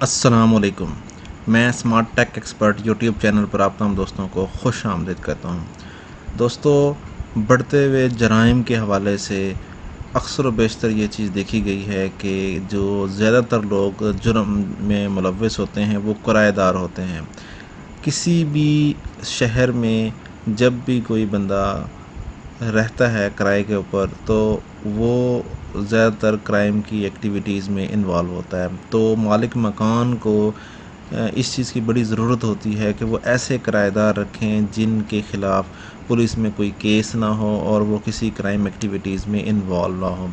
अस्सलामुअलैकुम। मैं smart tech expert YouTube channel पर आप तमाम दोस्तों को खुश आमदीद करता हूँ। दोस्तों, बढ़ते हुए जराइम के हवाले से अक्सर व बेशतर ये चीज़ देखी गई है कि जो ज़्यादातर लोग जुर्म में मुलव्वस होते हैं वो किराएदार होते हैं। किसी भी शहर में जब भी कोई बंदा रहता है किराए के ऊपर, तो वो ज़्यादातर क्राइम की एक्टिविटीज़ में इन्वॉल्व होता है। तो मालिक मकान को इस चीज़ की बड़ी ज़रूरत होती है कि वो ऐसे किराएदार रखें जिनके ख़िलाफ़ पुलिस में कोई केस ना हो और वो किसी क्राइम एक्टिविटीज़ में इन्वॉल्व ना हो।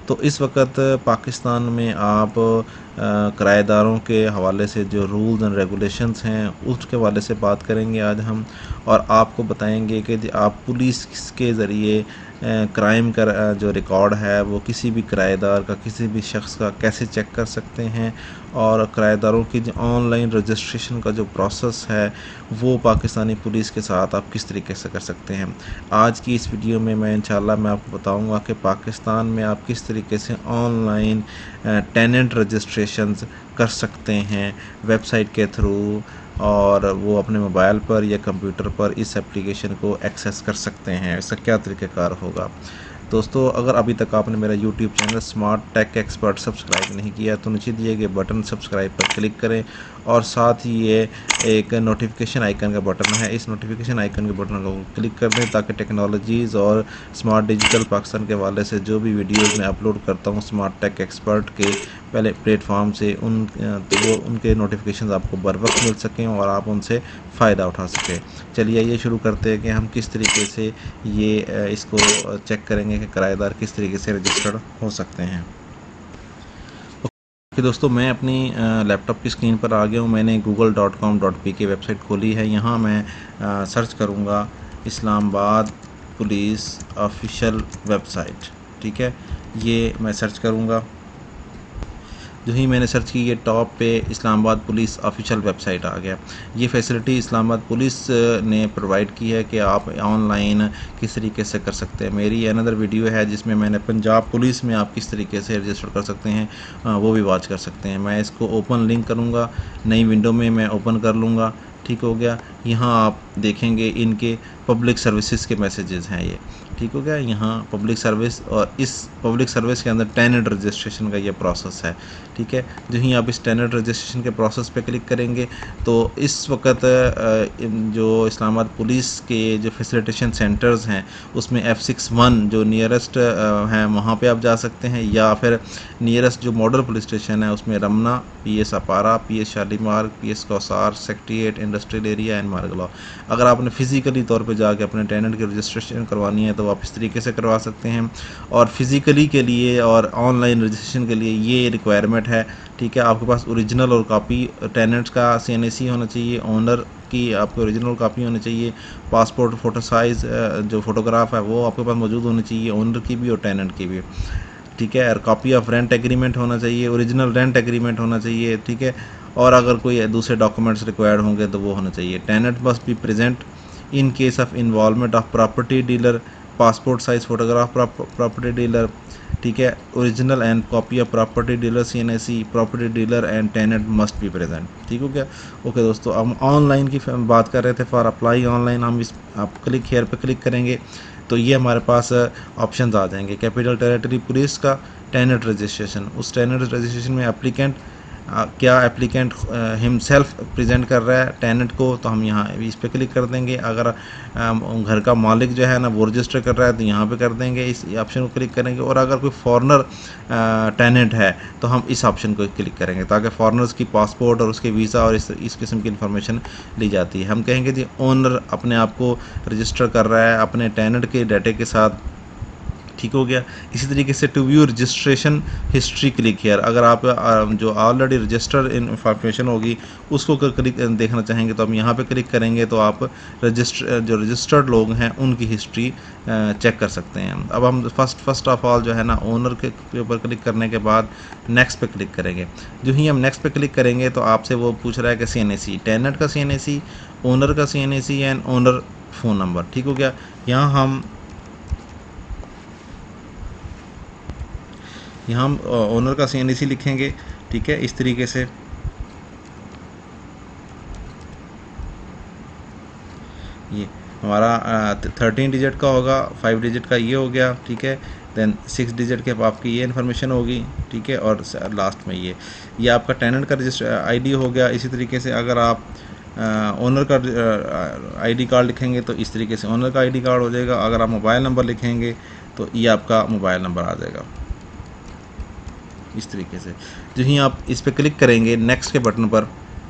तो इस वक्त पाकिस्तान में आप किराएदारों के हवाले से जो रूल्स एंड रेगुलेशंस हैं उसके हवाले से बात करेंगे आज हम, और आपको बताएंगे कि आप पुलिस के ज़रिए क्राइम का जो रिकॉर्ड है वो किसी भी किराएदार का, किसी भी शख्स का कैसे चेक कर सकते हैं, और किराएदारों की जो ऑनलाइन रजिस्ट्रेशन का जो प्रोसेस है वो पाकिस्तानी पुलिस के साथ आप किस तरीके से कर सकते हैं। आज की इस वीडियो में मैं इंशाल्लाह मैं आपको बताऊंगा कि पाकिस्तान में आप किस तरीके से ऑनलाइन टेनेंट रजिस्ट्रेशंस कर सकते हैं वेबसाइट के थ्रू, और वो अपने मोबाइल पर या कंप्यूटर पर इस एप्लीकेशन को एक्सेस कर सकते हैं। इसका क्या तरीक़ाकार होगा। दोस्तों, अगर अभी तक आपने मेरा YouTube channel smart tech expert subscribe नहीं किया तो नीचे दिए गए बटन सब्सक्राइब पर क्लिक करें, और साथ ही ये एक नोटिफिकेशन आइकन का बटन है, इस नोटिफिकेशन आइकन के बटन को क्लिक कर दें ताकि टेक्नोलॉजीज़ और स्मार्ट डिजिटल पाकिस्तान के हवाले से जो भी वीडियोज़ मैं अपलोड करता हूँ स्मार्ट टेक एक्सपर्ट के पहले प्लेटफॉर्म से तो वो उनके नोटिफिकेशन आपको बर वक्त मिल सकें और आप उनसे फ़ायदा उठा सकें। चलिए ये शुरू करते हैं कि हम किस तरीके से ये इसको चेक करेंगे कि किराएदार किस तरीके से रजिस्टर्ड हो सकते हैं। ओके दोस्तों, मैं अपनी लैपटॉप की स्क्रीन पर आ गया हूँ। मैंने google.com.pk वेबसाइट खोली है। यहाँ मैं सर्च करूँगा इस्लामाबाद पुलिस ऑफिशियल वेबसाइट। ठीक है, ये मैं सर्च करूँगा। जो ही मैंने सर्च की, ये टॉप पे इस्लामाबाद पुलिस ऑफिशियल वेबसाइट आ गया। ये फैसिलिटी इस्लामाबाद पुलिस ने प्रोवाइड की है कि आप ऑनलाइन किस तरीके से कर सकते हैं। मेरी अनदर वीडियो है जिसमें मैंने पंजाब पुलिस में आप किस तरीके से रजिस्टर कर सकते हैं वो भी वॉच कर सकते हैं। मैं इसको ओपन लिंक करूँगा, नई विंडो में मैं ओपन कर लूँगा। ठीक हो गया। यहाँ आप देखेंगे इनके पब्लिक सर्विसेज के मैसेजेस हैं ये। ठीक हो गया। यहाँ पब्लिक सर्विस, और इस पब्लिक सर्विस के अंदर टेनेंट रजिस्ट्रेशन का ये प्रोसेस है। ठीक है, जो ही आप इस टेनेंट रजिस्ट्रेशन के प्रोसेस पे क्लिक करेंगे तो इस वक्त जो इस्लामाबाद पुलिस के जो फैसिलिटेशन सेंटर्स हैं उसमें F61 जो नियरेस्ट हैं वहाँ पे आप जा सकते हैं, या फिर नियरेस्ट जो मॉडल पुलिस स्टेशन है उसमें Ramna, PS Aabpara, PS Shalimar, PS Kohsar, secretariat, industrial area and Margalla. अगर आपने फ़िज़िकली तौर पे जाके अपने टेनेंट की रजिस्ट्रेशन करवानी है तो आप इस तरीके से करवा सकते हैं, और फिज़िकली के लिए और ऑनलाइन रजिस्ट्रेशन के लिए ये रिक्वायरमेंट है। ठीक है, आपके पास ओरिजिनल और कॉपी टेनेंट्स का CNAC होना चाहिए, ओनर की आपको ओरिजिनल कॉपी होनी चाहिए, पासपोर्ट फ़ोटो साइज़ जो फ़ोटोग्राफ है वो आपके पास मौजूद होनी चाहिए, ओनर की भी और टेनेंट की भी। ठीक है, और कॉपी ऑफ रेंट एग्रीमेंट होना चाहिए, ओरिजिनल रेंट एग्रीमेंट होना चाहिए। ठीक है, और अगर कोई दूसरे डॉक्यूमेंट्स रिक्वायर्ड होंगे तो वो होना चाहिए। Tenant must be present in case of involvement of property dealer, passport size photograph property dealer. ठीक है, original and copy of property dealer CNAC, property dealer and tenant must be present. ठीक हो गया। ओके दोस्तों, हम online की बात कर रहे थे। फॉर अप्लाई ऑनलाइन हम इस आप क्लिक हेयर पे क्लिक करेंगे तो ये हमारे पास ऑप्शंस आ जाएंगे। कैपिटल टेरिटरी पुलिस का टेनेंट रजिस्ट्रेशन, उस टेनेंट रजिस्ट्रेशन में एप्लीकेंट क्या एप्लीकेंट हिमसेल्फ प्रेजेंट कर रहा है टेनेंट को, तो हम यहाँ इस पर क्लिक कर देंगे। अगर घर का मालिक जो है ना वो रजिस्टर कर रहा है तो यहाँ पे कर देंगे, इस ऑप्शन को क्लिक करेंगे। और अगर कोई फॉरेनर टेनेंट है तो हम इस ऑप्शन को क्लिक करेंगे ताकि फॉरेनर्स की पासपोर्ट और उसके वीज़ा और इस किस्म की इन्फॉर्मेशन ली जाती है। हम कहेंगे जी ओनर अपने आप को रजिस्टर कर रहा है अपने टेनेंट के डाटे के साथ। ठीक हो गया। इसी तरीके से to view registration history click here, अगर आप जो ऑलरेडी रजिस्टर्ड इन्फॉर्मेशन होगी उसको क्लिक देखना चाहेंगे तो हम यहाँ पे क्लिक करेंगे तो आप जो रजिस्टर्ड लोग हैं उनकी हिस्ट्री चेक कर सकते हैं। अब हम फर्स्ट ऑफ ऑल जो है ना ओनर के ऊपर क्लिक करने के बाद नेक्स्ट पे क्लिक करेंगे। जो ही हम नेक्स्ट पे क्लिक करेंगे तो आपसे वो पूछ रहा है कि CNAC, टेनेंट का CNAC, ओनर का CNAC and owner phone number. ठीक हो गया। यहाँ हम ओनर का CNAC लिखेंगे। ठीक है, इस तरीके से ये हमारा 13 डिजिट का होगा, 5 डिजिट का ये हो गया, ठीक है। देन 6 डिजिट के आपकी ये इन्फॉर्मेशन होगी, ठीक है। और लास्ट में ये आपका टेनेंट का रजिस्टर आईडी हो गया। इसी तरीके से अगर आप ओनर का आईडी कार्ड लिखेंगे तो इस तरीके से ओनर का आईडी कार्ड हो जाएगा। अगर आप मोबाइल नंबर लिखेंगे तो ये आपका मोबाइल नंबर आ जाएगा इस तरीके से। जो ही आप इस पर क्लिक करेंगे नेक्स्ट के बटन पर,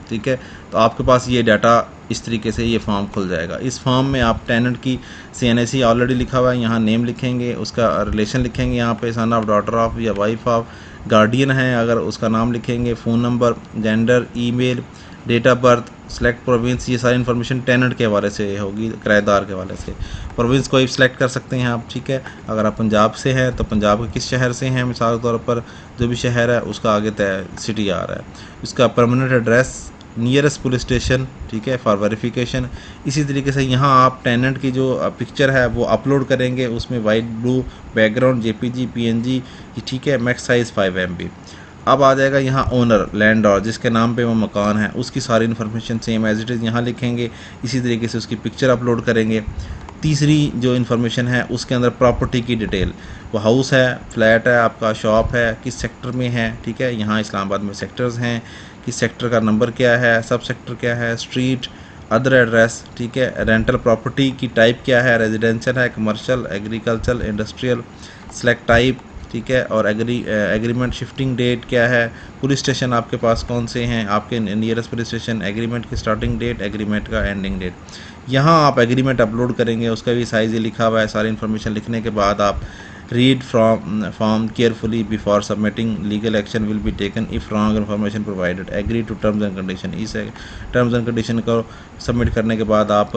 ठीक है, तो आपके पास ये डाटा इस तरीके से ये फॉर्म खुल जाएगा। इस फॉर्म में आप टेनेंट की CNAC ऑलरेडी लिखा हुआ है, यहाँ नेम लिखेंगे, उसका रिलेशन लिखेंगे, यहाँ पे सन ऑफ, डॉटर ऑफ या वाइफ ऑफ, गार्डियन है अगर उसका नाम लिखेंगे, phone number, gender, email, date of birth, select province. ये सारी इन्फॉर्मेशन टेनेंट के हवाले से होगी, किराएदार के हवाले से। प्रोविंस कोई सिलेक्ट कर सकते हैं आप, ठीक है। अगर आप पंजाब से हैं तो पंजाब के किस शहर से हैं, मिसाल के तौर पर जो भी शहर है उसका आगे तय सिटी आ रहा है। उसका permanent address, nearest police station, ठीक है, फॉर वेरिफिकेशन। इसी तरीके से यहाँ आप टेनेंट की जो पिक्चर है वो अपलोड करेंगे, उसमें white blue background, JPG PNG, ठीक है, मैक्स साइज़ 5 MB। अब आ जाएगा यहाँ ओनर, लैंडलॉर्ड, जिसके नाम पे वो मकान है, उसकी सारी information same as it is यहाँ लिखेंगे। इसी तरीके से उसकी पिक्चर अपलोड करेंगे। तीसरी जो इन्फॉर्मेशन है उसके अंदर प्रॉपर्टी की डिटेल, वो हाउस है, फ्लैट है, आपका शॉप है, किस सेक्टर में है, ठीक है। यहाँ इस्लामाबाद में सेक्टर्स हैं, किस सेक्टर का नंबर क्या है, सब सेक्टर क्या है, स्ट्रीट, अदर एड्रेस, ठीक है। रेंटल प्रॉपर्टी की टाइप क्या है, रेजिडेंशियल है, commercial, agriculture, industrial, select type, ठीक है। और एग्रीमेंट शिफ्टिंग डेट क्या है, पुलिस स्टेशन आपके पास कौन से हैं, आपके नियरेस्ट पुलिस स्टेशन, एग्रीमेंट की स्टार्टिंग डेट, एग्रीमेंट का एंडिंग डेट। यहाँ आप एग्रीमेंट अपलोड करेंगे, उसका भी साइज़ ही लिखा हुआ है। सारी इन्फॉर्मेशन लिखने के बाद आप read form carefully before submitting, legal action will be taken if wrong information provided, agree to terms and condition. इस टर्म्स एंड कंडीशन को सबमिट करने के बाद आप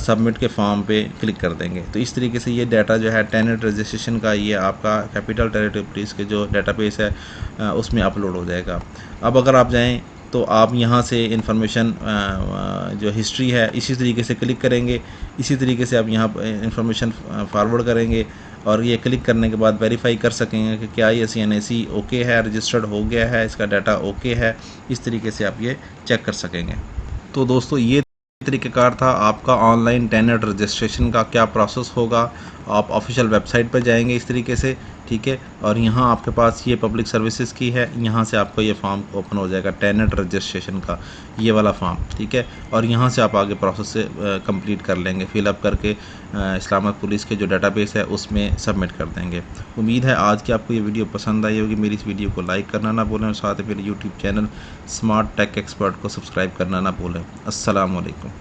सबमिट के फॉर्म पे क्लिक कर देंगे। तो इस तरीके से ये डाटा जो है टेनेंट रजिस्ट्रेशन का, ये आपका कैपिटल टेरिटरी पुलिस के जो डाटाबेस है उसमें अपलोड हो जाएगा। अब अगर आप जाएं तो आप यहाँ से इन्फॉर्मेशन जो हिस्ट्री है इसी तरीके से क्लिक करेंगे। इसी तरीके से आप यहाँ इन्फॉर्मेशन फॉरवर्ड करेंगे और ये क्लिक करने के बाद वेरीफाई कर सकेंगे कि क्या ये CNAC ओके है, रजिस्टर्ड हो गया है, इसका डाटा ओके है। इस तरीके से आप ये चेक कर सकेंगे। तो दोस्तों ये तरीक़ेकार था आपका ऑनलाइन टेनेंट रजिस्ट्रेशन का। क्या प्रोसेस होगा, आप ऑफिशियल वेबसाइट पर जाएंगे इस तरीके से, ठीक है। और यहाँ आपके पास ये पब्लिक सर्विसेज की है, यहाँ से आपको ये फॉर्म ओपन हो जाएगा टेनेंट रजिस्ट्रेशन का, ये वाला फॉर्म, ठीक है। और यहाँ से आप आगे प्रोसेस से कंप्लीट कर लेंगे, फिलअप करके इस्लामाबाद पुलिस के जो डाटाबेस है उसमें सबमिट कर देंगे। उम्मीद है आज की आपको ये वीडियो पसंद आई होगी। मेरी इस वीडियो को लाइक करना ना भूलें और साथ ही मेरे YouTube channel smart tech expert को सब्सक्राइब करना ना भूलें। अस्सलाम वालेकुम।